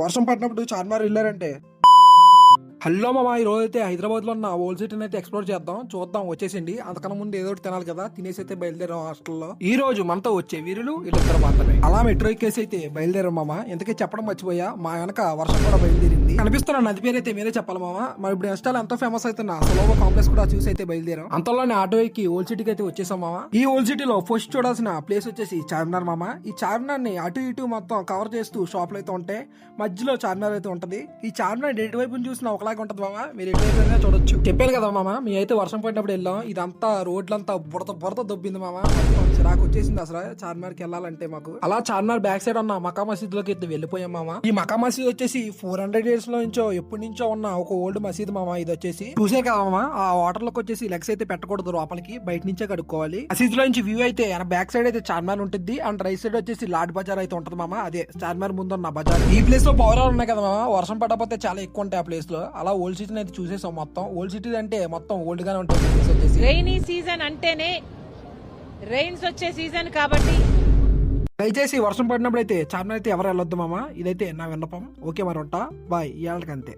వర్షం పడినప్పుడు చార్మినార్ వెళ్ళారంటే హలో మామ, ఈ రోజు అయితే హైదరాబాద్ లో ఉన్న ఓల్డ్ సిటీని అయితే ఎక్స్ప్లోర్ చేద్దాం, చూద్దాం. వచ్చేసింది. అంతకన్నా ముందు ఏదో ఒకటి తినాలి కదా, తినేసి అయితే బయలుదేరాం. హాస్టల్లో ఈ రోజు మనతో వచ్చే వీరులు వీళ్ళిద్దరు మాత్రమే. అలా మెట్రో ఎక్కేసి అయితే బయలుదేరాం మామ. ఎందుకే చెప్పడం మర్చిపోయా, మా వెనక వర్షం కూడా బయలుదేరింది. కనిపిస్తున్న నది పేరు అయితే మీరే చెప్పాలి మామ. మరి ఇప్పుడు ఇన్స్టాల్ ఎంతో ఫేమస్ అవుతున్న సలోవా కాంప్లెక్స్ కూడా చూసి అయితే బయలుదేరాం. అంతలోనే ఆటో ఎక్కి ఓల్డ్ సిటీకి అయితే వచ్చేసాం మామ. ఈ ఓల్డ్ సిటీలో ఫస్ట్ చూడాల్సిన ప్లేస్ వచ్చేసి చార్మినార్ మామ. ఈ చార్మినార్ ని అటు ఇటు మొత్తం కవర్ చేస్తూ షాపులు అయితే ఉంటాయి. మధ్యలో చార్మినార్ అయితే ఉంటది. ఈ చార్మినార్ ఎటు వైపు చూసినా ఒకలాగా ఉంటది మామ. మీరు ఎటువైపు చూడొచ్చు. చెప్పాను కదా మామ, మీ అయితే వర్షం పడినప్పుడు వెళ్ళాం. ఇదంతా రోడ్లంతా బురద దొబ్బింది మామ. చిరాకు వచ్చేసింది అసలు చార్మినార్ కి వెళ్ళాలంటే మాకు. అలా చార్మినార్ బ్యాక్ సైడ్ ఉన్న మకా మసీద్ లోకి అయితే వెళ్ళిపోయాం మామ. ఈ మకా మసీద్ వచ్చేసి 400 years లో నుంచో ఎప్పటి నుంచో ఉన్న ఒక ఓల్డ్ మసీద్ మామ. ఇది వచ్చేసి చూసే కదా మామ, ఆ వాటర్ లోకి వచ్చేసి లెగ్స్ అయితే పెట్టకూడదు, లోపలికి బయట నుంచే కడుక్కోవాలి. మసీద్ లో నుంచి వ్యూ అయితే బ్యాక్ సైడ్ అయితే చార్మినార్ ఉంటుంది, అండ్ రైట్ సైడ్ వచ్చేసి లాడ్ బజార్ అయితే ఉంటది మామ. అదే చార్మినార్ ముందు ఉన్న బజార్. ఈ ప్లేస్ లో పౌరాలు ఉన్నాయి కదా మామ, వర్షం పడకపోతే చాలా ఎక్కువ ఉంటాయి ఆ ప్లేస్ లో. అలా ఓల్డ్ సిటీ అయితే చూసేసాం మొత్తం. ఓల్డ్ సిటీ అంటే మొత్తం ఓల్డ్ గానే ఉంటుంది. రైనీ సీజన్ అంటేనే రైన్స్ వచ్చే సీజన్ కాబట్టి దయచేసి వర్షం పడినప్పుడు అయితే చార్మినార్ అయితే ఎవరు వెళ్ళొద్దు మామ. ఇదైతే నా విన్నపం. ఓకే మరి ఉంటా, బాయ్. ఇవాళకంతే.